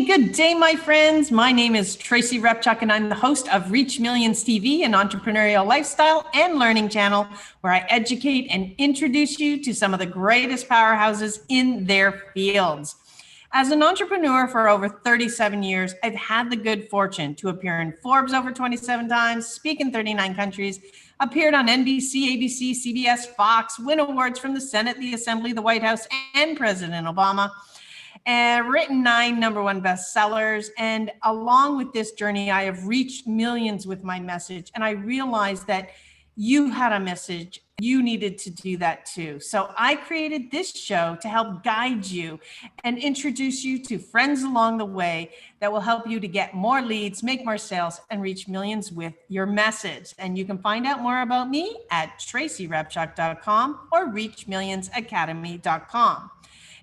Good day, my friends. My name is Tracy Repchuk, and I'm the host of ReachMillions TV, an entrepreneurial lifestyle and learning channel where I educate and introduce you to some of the greatest powerhouses in their fields. As an entrepreneur for over 37 years, I've had the good fortune to appear in Forbes over 27 times, speak in 39 countries, appeared on NBC, ABC, CBS, Fox, win awards from the Senate, the Assembly, the White House, and President Obama, and written 9 #1 bestsellers. And along with this journey, I have reached millions with my message. And I realized that you had a message. You needed to do that too. So I created this show to help guide you and introduce you to friends along the way that will help you to get more leads, make more sales, and reach millions with your message. And you can find out more about me at tracyrepchuk.com or reachmillionsacademy.com.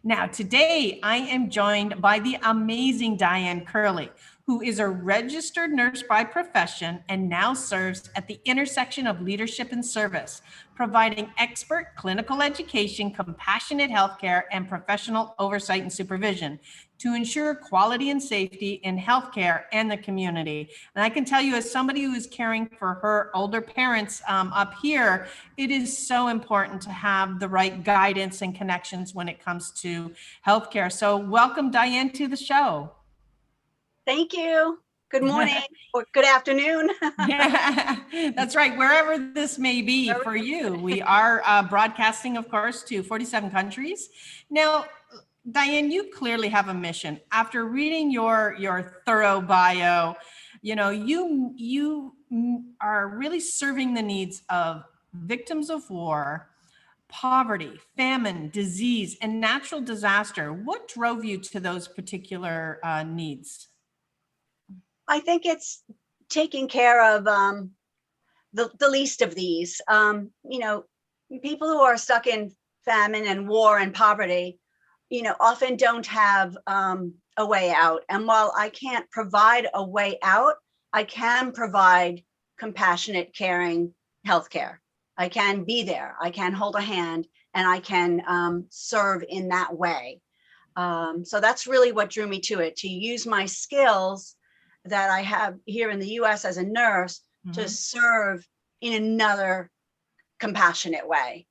Now, today I am joined by the amazing Diane Curley, who is a registered nurse by profession and now serves at the intersection of leadership and service, providing expert clinical education, compassionate healthcare, and professional oversight and supervision to ensure quality and safety in healthcare and the community. And I can tell you, as somebody who is caring for her older parents up here, it is so important to have the right guidance and connections when it comes to healthcare. So welcome, Diane, to the show. Thank you. Good morning or good afternoon. Yeah, that's right. Wherever this may be for you, we are broadcasting, of course, to 47 countries. Now, Diane, you clearly have a mission. After reading your thorough bio, you are really serving the needs of victims of war, poverty, famine, disease, and natural disaster. What drove you to those particular needs? I think it's taking care of the least of these. People who are stuck in famine and war and poverty, often don't have a way out. And while I can't provide a way out, I can provide compassionate, caring healthcare. I can be there. I can hold a hand, and I can serve in that way. So that's really what drew me to it, to use my skills that I have here in the US as a nurse to serve in another compassionate way.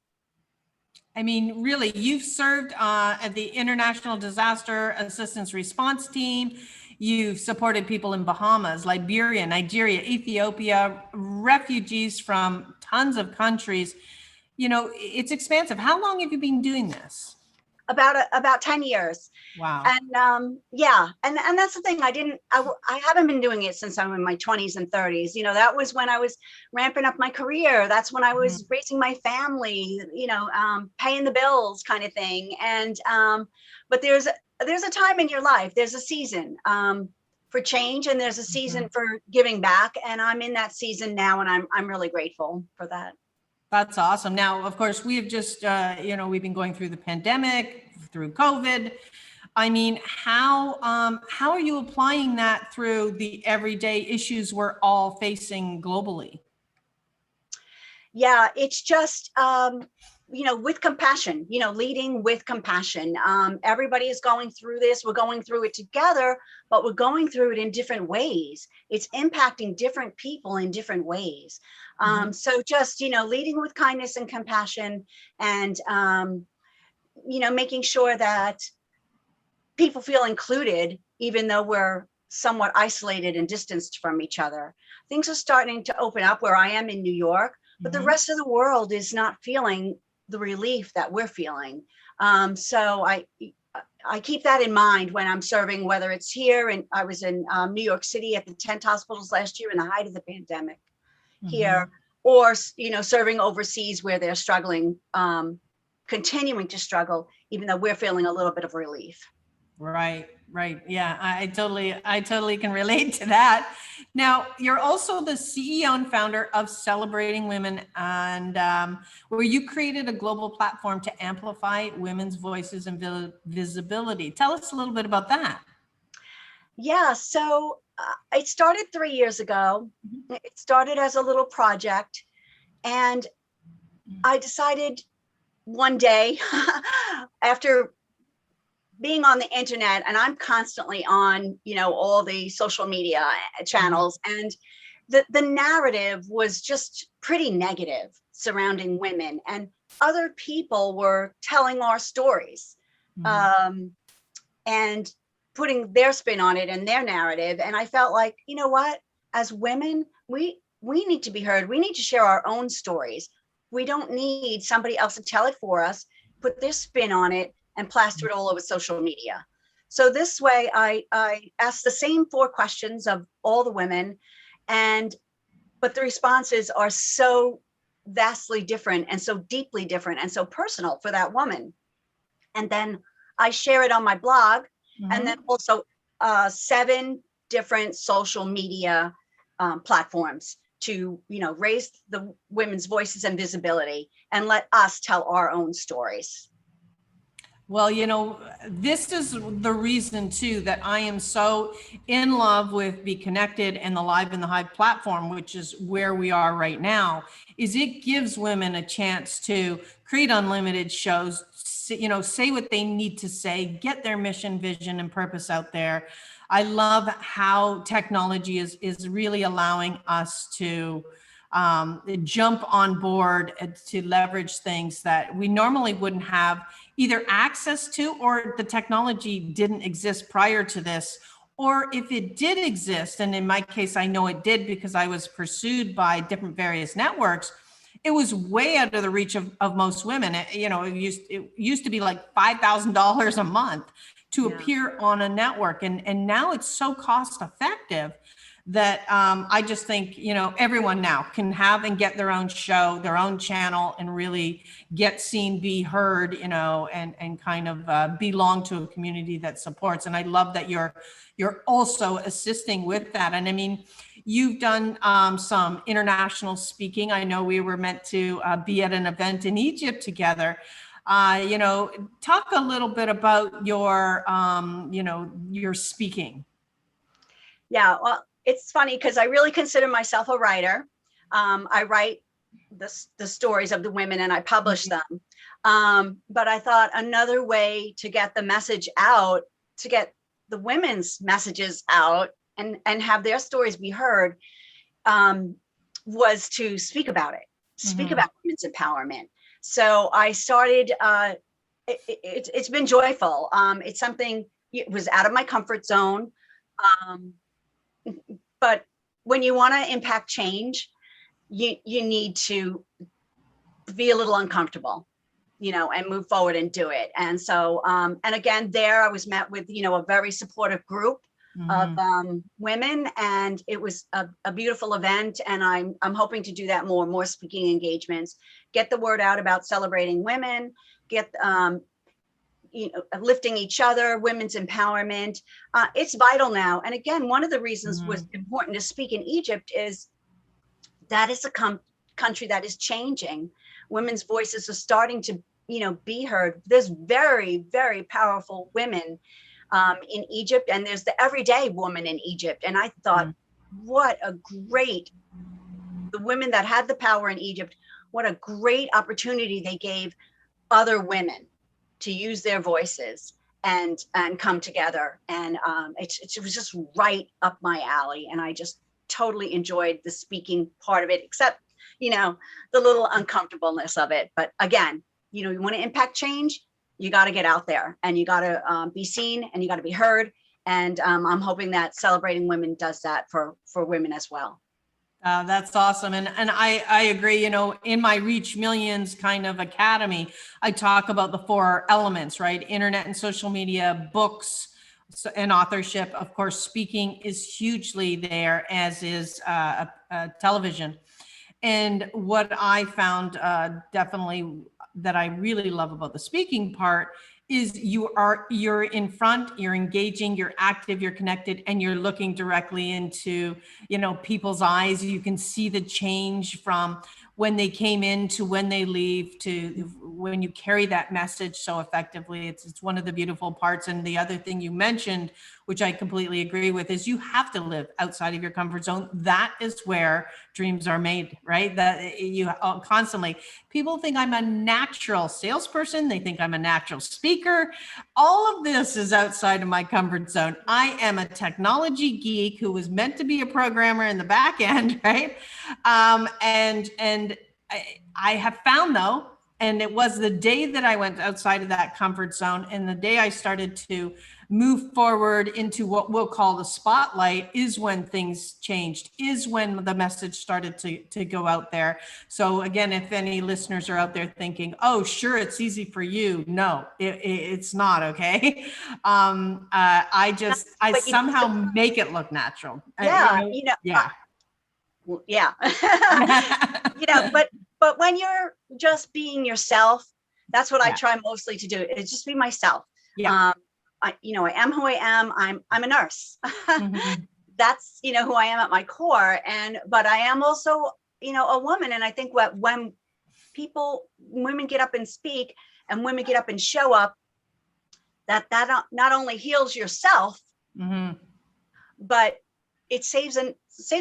I mean, really, you've served at the International Disaster Assistance Response Team. You've supported people in Bahamas, Liberia, Nigeria, Ethiopia, refugees from tons of countries. It's expansive. How long have you been doing this? About 10 years. Wow. And and that's the thing. I haven't been doing it since I'm in my 20s and 30s. That was when I was ramping up my career. That's when I was raising my family, paying the bills kind of thing. And but there's a time in your life, there's a season for change, and there's a season for giving back. And I'm in that season now, and I'm really grateful for that. That's awesome. Now, of course, we have just, we've been going through the pandemic, through COVID. I mean, how are you applying that through the everyday issues we're all facing globally? Yeah, it's just, with compassion, leading with compassion. Everybody is going through this. We're going through it together, but we're going through it in different ways. It's impacting different people in different ways. So just, leading with kindness and compassion, and, making sure that people feel included, even though we're somewhat isolated and distanced from each other. Things are starting to open up where I am in New York, but the rest of the world is not feeling the relief that we're feeling. So I keep that in mind when I'm serving, whether it's here, and I was in New York City at the tent hospitals last year in the height of the pandemic here, or, serving overseas where they're struggling, continuing to struggle, even though we're feeling a little bit of relief. Right. Yeah, I totally can relate to that. Now, you're also the CEO and founder of Celebrating Women, and where you created a global platform to amplify women's voices and visibility. Tell us a little bit about that. Yeah, so it started 3 years ago. It started as a little project, and I decided one day after being on the internet, and I'm constantly on, all the social media channels, and the narrative was just pretty negative surrounding women, and other people were telling our stories, and putting their spin on it and their narrative. And I felt like, you know what, as women, we need to be heard. We need to share our own stories. We don't need somebody else to tell it for us, put their spin on it, and plaster it all over social media. So this way, I asked the same 4 questions of all the women, but the responses are so vastly different and so deeply different and so personal for that woman. And then I share it on my blog, and then also 7 different social media platforms to, raise the women's voices and visibility, and let us tell our own stories. Well, this is the reason too that I am so in love with Be Connected and the Live in the Hive platform, which is where we are right now, is it gives women a chance to create unlimited shows, say what they need to say, get their mission, vision, and purpose out there. I love how technology is really allowing us to jump on board to leverage things that we normally wouldn't have either access to, or the technology didn't exist prior to this, or if it did exist, and in my case, I know it did because I was pursued by different various networks, it was way out of the reach of most women. It used to be like $5,000 a month to appear on a network. And now it's so cost effective that I just think, everyone now can have and get their own show, their own channel, and really get seen, be heard, and kind of belong to a community that supports. And I love that you're also assisting with that. And I mean, you've done some international speaking. I know we were meant to be at an event in Egypt together. Talk a little bit about your speaking. Yeah, well, it's funny because I really consider myself a writer. I write the stories of the women and I publish them. But I thought another way to get the message out, to get the women's messages out and have their stories be heard, was to speak about it, speak about women's empowerment. So I started, it's been joyful. It's something, it was out of my comfort zone. But when you want to impact change, you need to be a little uncomfortable, and move forward and do it. And so, and again, there I was met with, a very supportive group of women, and it was a beautiful event. And I'm hoping to do that more speaking engagements, get the word out about celebrating women, get lifting each other, women's empowerment. It's vital now. And again, one of the reasons was important to speak in Egypt is that is a country that is changing. Women's voices are starting to, be heard. There's very, very powerful women in Egypt, and there's the everyday woman in Egypt. And I thought, the women that had the power in Egypt, what a great opportunity they gave other women to use their voices and come together. And it was just right up my alley. And I just totally enjoyed the speaking part of it, except, the little uncomfortableness of it. But again, you want to impact change, you got to get out there, and you got to be seen, and you got to be heard. And I'm hoping that Celebrating Women does that for women as well. That's awesome. And I agree, in my Reach Millions kind of academy, I talk about the 4 elements, right? Internet and social media, books, and authorship. Of course, speaking is hugely there, as is television. And what I found definitely that I really love about the speaking part is you're in front, you're engaging, you're active, you're connected, and you're looking directly into, people's eyes. You can see the change from when they came in to when they leave to when you carry that message so effectively, it's one of the beautiful parts. And the other thing you mentioned, which I completely agree with, is you have to live outside of your comfort zone. That is where dreams are made, right? That you constantly, people think I'm a natural salesperson. They think I'm a natural speaker. All of this is outside of my comfort zone. I am a technology geek who was meant to be a programmer in the back end, right? And I have found though, and it was the day that I went outside of that comfort zone and the day I started to move forward into what we'll call the spotlight is when things changed, is when the message started to go out there. So again, if any listeners are out there thinking, oh, sure, it's easy for you. No, it's not. Okay. I somehow make it look natural. Yeah. Yeah. Yeah. But when you're just being yourself, that's what I try mostly to do, is just be myself. Yeah. I am who I am. I'm a nurse. Mm-hmm. That's, who I am at my core. But I am also, a woman. And I think when women get up and speak and women get up and show up, that not only heals yourself, mm-hmm. but it saves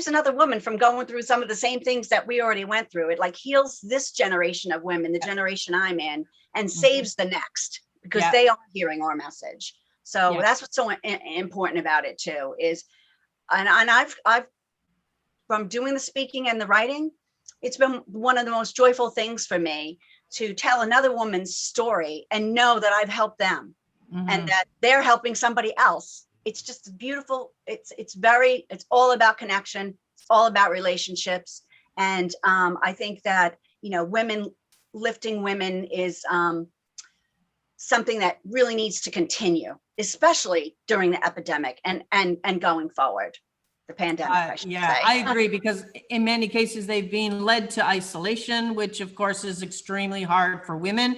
another woman from going through some of the same things that we already went through. It like heals this generation of women, the generation I'm in, and mm-hmm. saves the next, because they are hearing our message. So that's what's so important about it too, is, and I've from doing the speaking and the writing, it's been one of the most joyful things for me to tell another woman's story and know that I've helped them, mm-hmm. and that they're helping somebody else. It's just beautiful. It's all about connection. It's all about relationships. And I think that, women lifting women is something that really needs to continue, especially during the epidemic and going forward, the pandemic. I agree, because in many cases they've been led to isolation, which of course is extremely hard for women.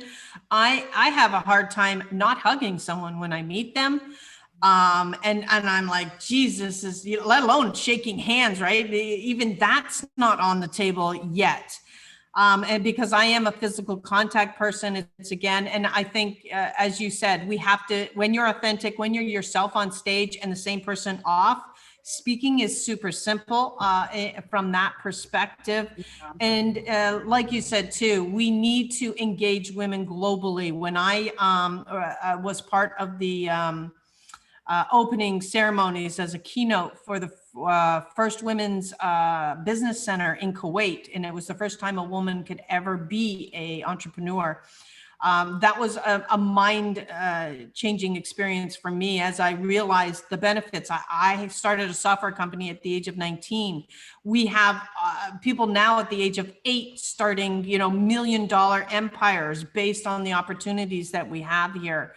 I have a hard time not hugging someone when I meet them. And I'm like, Jesus, let alone shaking hands, right? Even that's not on the table yet. And because I am a physical contact person, it's again, and I think, as you said, we have to, when you're authentic, when you're yourself on stage and the same person off, speaking is super simple from that perspective. Yeah. And like you said too, we need to engage women globally. When I was part of the opening ceremonies as a keynote for the first women's business center in Kuwait. And it was the first time a woman could ever be an entrepreneur. That was a mind-changing experience for me, as I realized the benefits. I started a software company at the age of 19. We have people now at the age of 8 starting, $1 million empires based on the opportunities that we have here.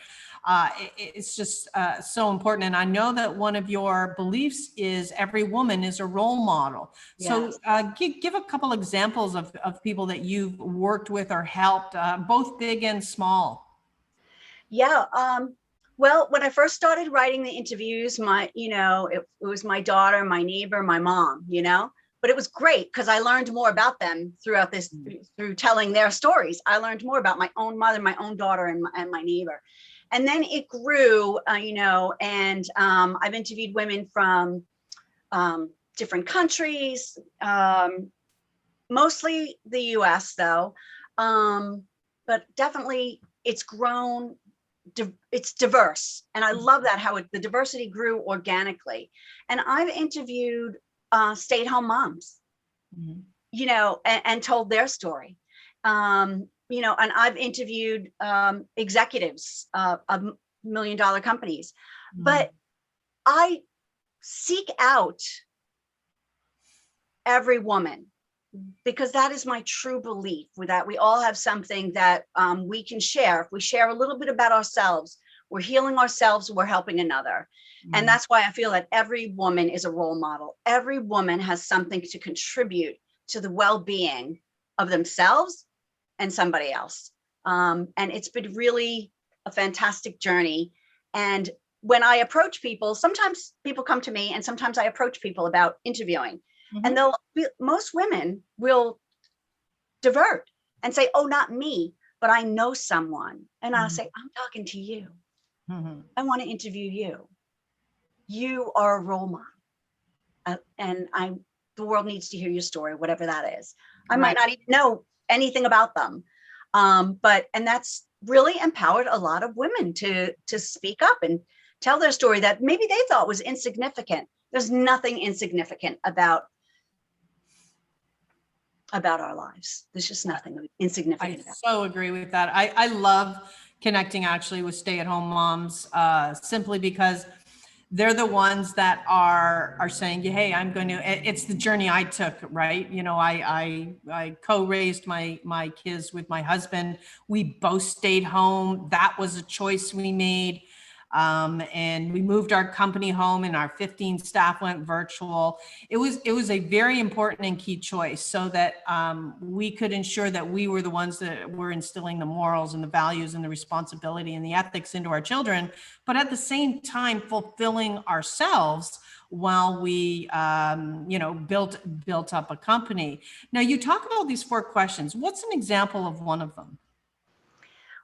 It's just so important. And I know that one of your beliefs is every woman is a role model. Yes. So give a couple examples of people that you've worked with or helped, both big and small. Yeah. Well, when I first started writing the interviews, it was my daughter, my neighbor, my mom, but it was great because I learned more about them through telling their stories. I learned more about my own mother, my own daughter, and my neighbor. And then it grew, and I've interviewed women from different countries, mostly the US though, but definitely it's grown, it's diverse. And I love that, how the diversity grew organically. And I've interviewed stay-at-home moms, mm-hmm. And told their story. And I've interviewed executives of $1 million companies, but I seek out every woman, because that is my true belief, that we all have something that we can share. If we share a little bit about ourselves, we're healing ourselves, we're helping another. And that's why I feel that every woman is a role model. Every woman has something to contribute to the well-being of themselves and somebody else. And it's been really a fantastic journey. And when I approach people, sometimes people come to me and sometimes I approach people about interviewing, mm-hmm. and most women will divert and say, oh, not me. but I know someone, and I'll Mhm. say, I'm talking to you. Mhm. I want to interview you. You are a role model. And the world needs to hear your story, whatever that is. I might Right. not even know anything about them. And that's really empowered a lot of women to speak up and tell their story that maybe they thought was insignificant. There's nothing insignificant about our lives. There's just nothing insignificant I about it. so agree with that. I love connecting actually with stay-at-home moms, simply because they're the ones that are saying, hey, I'm going to, it's the journey I took, right? You know, I co-raised my kids with my husband. We both stayed home. That was a choice we made. And we moved our company home and our 15 staff went virtual. It was a very important and key choice so that we could ensure that we were the ones that were instilling the morals and the values and the responsibility and the ethics into our children, but at the same time fulfilling ourselves while we built up a company. Now you talk about these 4 questions. What's an example of one of them?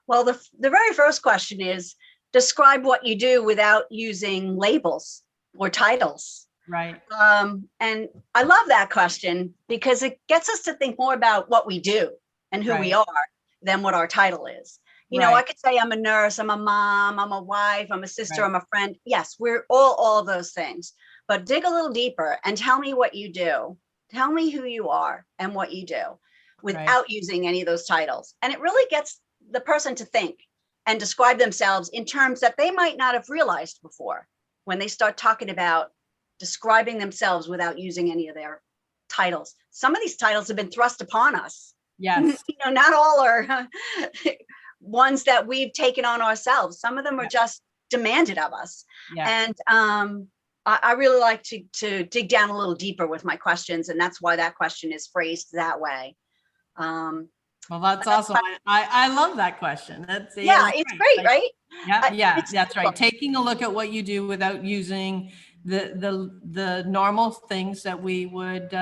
Well, the very first question is, describe what you do without using labels or titles. Right. And I love that question because it gets us to think more about what we do and who we Right. are than what our title is. You know, I could say I'm a nurse, I'm a mom, I'm a wife, I'm a sister, Right. I'm a friend. Yes, we're all of those things. But dig a little deeper and tell me what you do. Tell me who you are and what you do without using any of those titles. And it really gets the person to think and describe themselves in terms that they might not have realized before when they start talking about describing themselves without using any of their titles. Some of these titles have been thrust upon us. Yes. You know, not all are ones that we've taken on ourselves. Some of them are just demanded of us. Yeah. And I really like to dig down a little deeper with my questions. And that's why that question is phrased that way. Well, that's awesome. I love that question. That's it's great, right? Yeah, It's that's right. simple. Taking a look at what you do without using the normal things that we would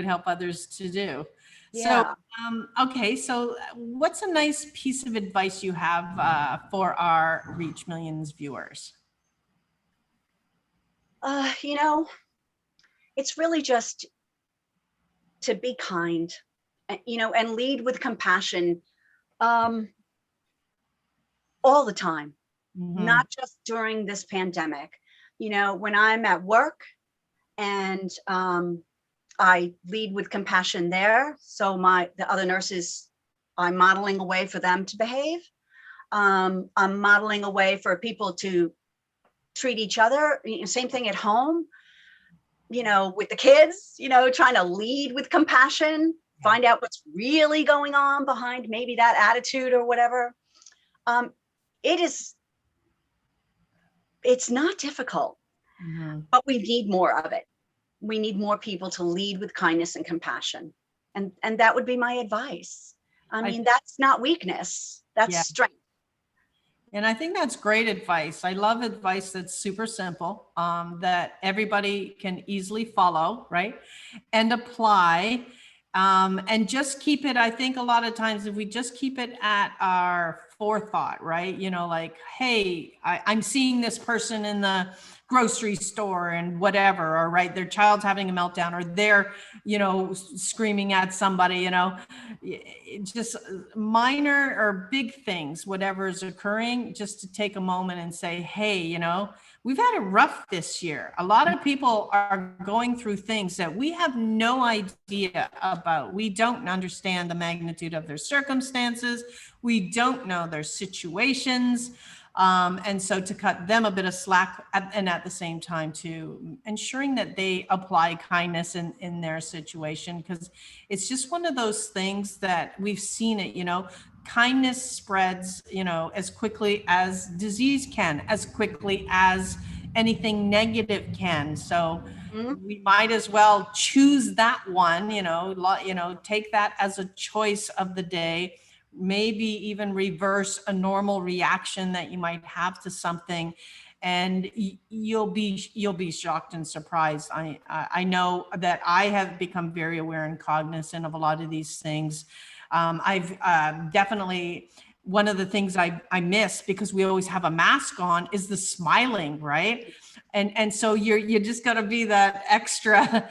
help others to do. So, Yeah. okay. So what's a nice piece of advice you have for our Reach Millions viewers? You know, it's really just to be kind, you know, and lead with compassion all the time, Mhm. not just during this pandemic. You know, when I'm at work and I lead with compassion there, so the other nurses, I'm modeling a way for them to behave. I'm modeling a way for people to treat each other. Same thing at home, you know, with the kids, you know, trying to lead with compassion, find out what's really going on behind maybe that attitude or whatever. It's not difficult, Mhm. but we need more of it. We need more people to lead with kindness and compassion. And that would be my advice. I I mean, that's not weakness, that's Yeah. strength. And I think that's great advice. I love advice that's super simple, that everybody can easily follow, right? And apply. And just keep it, I think a lot of times if we just keep it at our forethought, right? You know, like, hey, I'm seeing this person in the grocery store and whatever, or right, their child's having a meltdown, or they're, you know, screaming at somebody, you know, just minor or big things, whatever is occurring, just to take a moment and say, hey, you know, we've had it rough this year. A lot of people are going through things that we have no idea about. We don't understand the magnitude of their circumstances. We don't know their situations. And so to cut them a bit of slack and at the same time to ensuring that they apply kindness in their situation, because it's just one of those things that we've seen it, you know, kindness spreads, you know, as quickly as disease can, as quickly as anything negative can. So Mhm. we might as well choose that one, you know, take that as a choice of the day, maybe even reverse a normal reaction that you might have to something, and you'll be shocked and surprised. I know that I have become very aware and cognizant of a lot of these things. I've definitely, one of the things I miss, because we always have a mask on, is the smiling, right? And so you just got to be that extra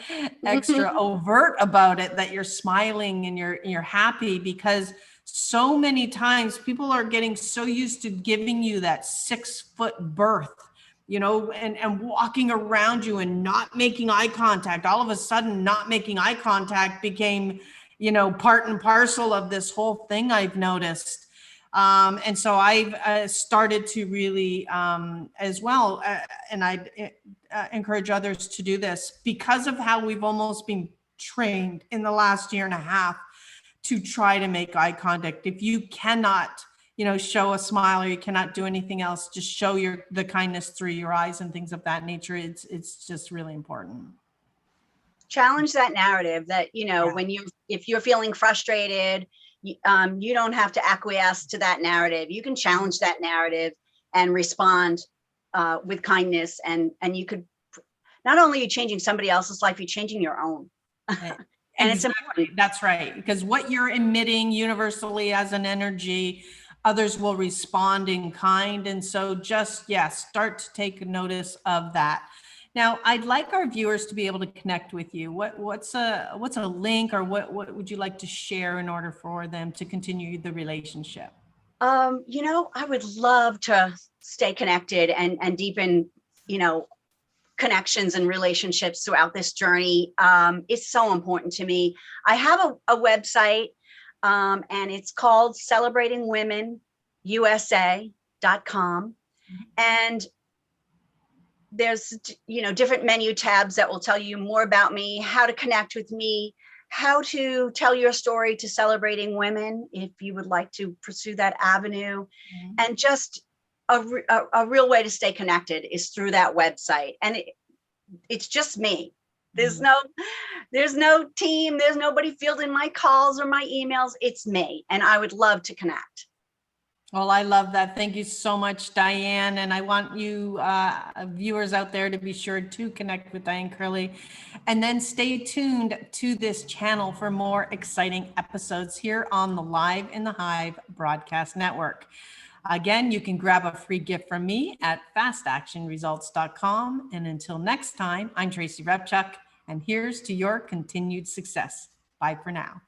overt about it, that you're smiling and you're happy, because so many times people are getting so used to giving you that 6-foot berth, and walking around you and not making eye contact. All of a sudden, not making eye contact became, part and parcel of this whole thing, I've noticed. And so I've started to really, as well, and I encourage others to do this, because of how we've almost been trained in the last year and a half to try to make eye contact. If you cannot, show a smile, or you cannot do anything else, just show the kindness through your eyes and things of that nature. It's just really important. Challenge that narrative that, if you're feeling frustrated, you don't have to acquiesce to that narrative. You can challenge that narrative and respond with kindness. And you could, not only are you changing somebody else's life, you're changing your own. And exactly. it's important. That's right. Because what you're emitting universally as an energy, others will respond in kind. And so just, start to take notice of that. Now, I'd like our viewers to be able to connect with you. What's a link, or what would you like to share in order for them to continue the relationship? I would love to stay connected and deepen, connections and relationships throughout this journey. It's so important to me. I have a website, and it's called celebratingwomenusa.com. And there's, different menu tabs that will tell you more about me, how to connect with me, how to tell your story to celebrating women, if you would like to pursue that avenue. And just a real way to stay connected is through that website. And it's just me. There's no team. There's nobody fielding my calls or my emails. It's me. And I would love to connect. Well, I love that. Thank you so much, Diane. And I want you viewers out there to be sure to connect with Diane Curley, and then stay tuned to this channel for more exciting episodes here on the Live in the Hive broadcast network. Again, you can grab a free gift from me at fastactionresults.com. And until next time, I'm Tracy Repchuk, and here's to your continued success. Bye for now.